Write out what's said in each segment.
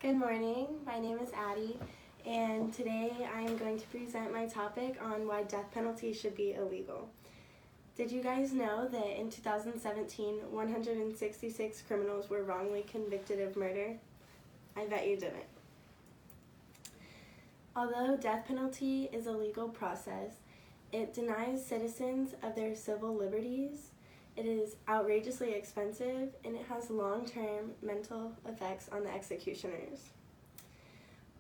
Good morning, my name is Addie, and today I am going to present my topic on why death penalty should be illegal. Did you guys know that in 2017, 166 criminals were wrongly convicted of murder? I bet you didn't. Although death penalty is a legal process, it denies citizens of their civil liberties. It is outrageously expensive, and it has long-term mental effects on the executioners.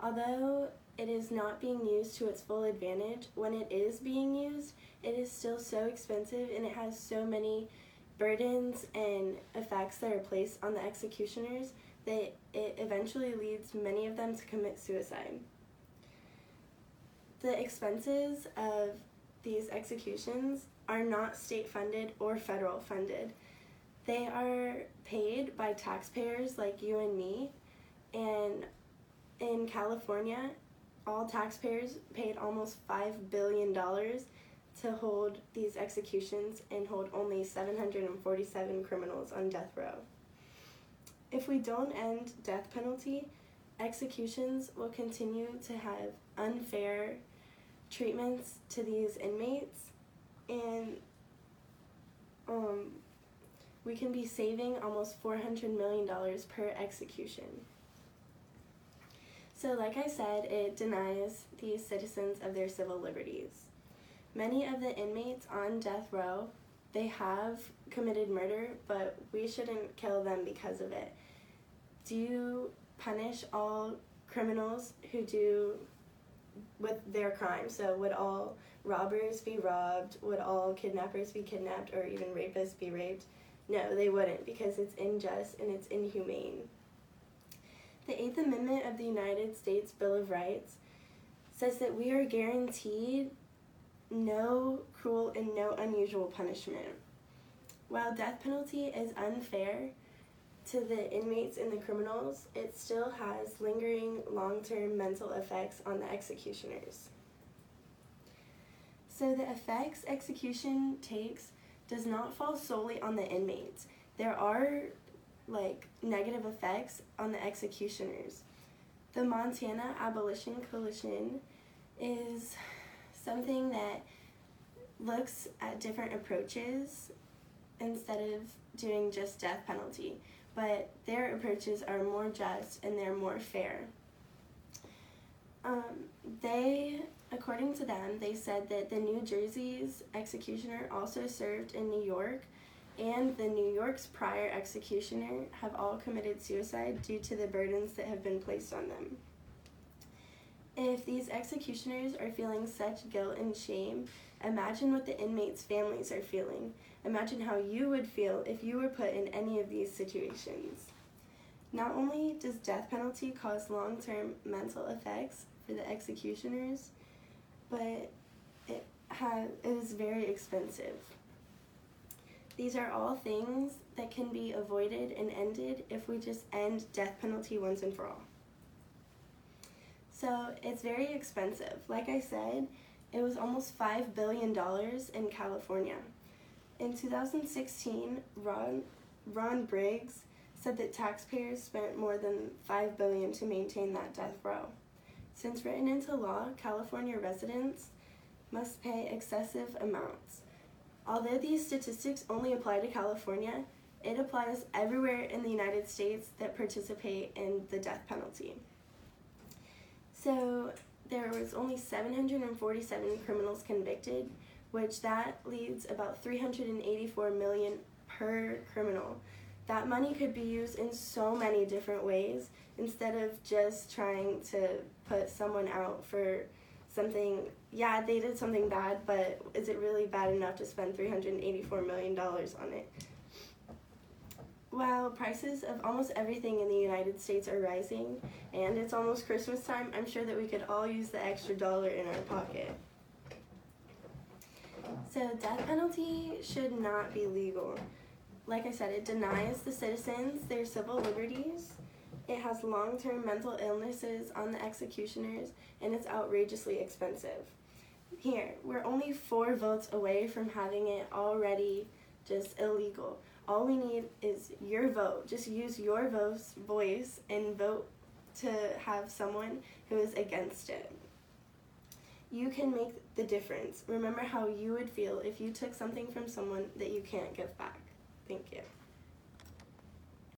Although it is not being used to its full advantage, when it is being used, it is still so expensive and it has so many burdens and effects that are placed on the executioners that it eventually leads many of them to commit suicide. The expenses of these executions are not state-funded or federal funded. They are paid by taxpayers like you and me, and in California, all taxpayers paid almost $5 billion to hold these executions and hold only 747 criminals on death row. If we don't end death penalty, executions will continue to have unfair treatments to these inmates, and we can be saving almost $400 million per execution. So like I said, it denies these citizens of their civil liberties. Many of the inmates on death row, they have committed murder, but we shouldn't kill them because of it. Do you punish all criminals who do with their crimes? So would all robbers be robbed? Would all kidnappers be kidnapped, or even rapists be raped? No, they wouldn't, because it's unjust and it's inhumane. The 8th Amendment of the United States Bill of Rights says that we are guaranteed no cruel and no unusual punishment. While death penalty is unfair to the inmates and the criminals, it still has lingering long-term mental effects on the executioners. So the effects execution takes does not fall solely on the inmates. There are negative effects on the executioners. The Montana Abolition Coalition is something that looks at different approaches instead of doing just death penalty, but their approaches are more just and they're more fair. According to them, they said that the New Jersey's executioner also served in New York, and the New York's prior executioner have all committed suicide due to the burdens that have been placed on them. If these executioners are feeling such guilt and shame, imagine what the inmates' families are feeling. Imagine how you would feel if you were put in any of these situations. Not only does death penalty cause long-term mental effects for the executioners, but it is very expensive. These are all things that can be avoided and ended if we just end death penalty once and for all. So it's very expensive. Like I said, it was almost $5 billion in California. In 2016, Ron Briggs said that taxpayers spent more than $5 billion to maintain that death row. Since written into law, California residents must pay excessive amounts. Although these statistics only apply to California, it applies everywhere in the United States that participate in the death penalty. So there was only 747 criminals convicted, which that leads about $384 million per criminal. That money could be used in so many different ways instead of just trying to put someone out for something. Yeah, they did something bad, but is it really bad enough to spend $384 million on it? While prices of almost everything in the United States are rising, and it's almost Christmas time, I'm sure that we could all use the extra dollar in our pocket. So death penalty should not be legal. Like I said, it denies the citizens their civil liberties. It has long-term mental illnesses on the executioners, and it's outrageously expensive. Here, we're only 4 votes away from having it already just illegal. All we need is your vote. Just use your voice and vote to have someone who is against it. You can make the difference. Remember how you would feel if you took something from someone that you can't give back. Thank you.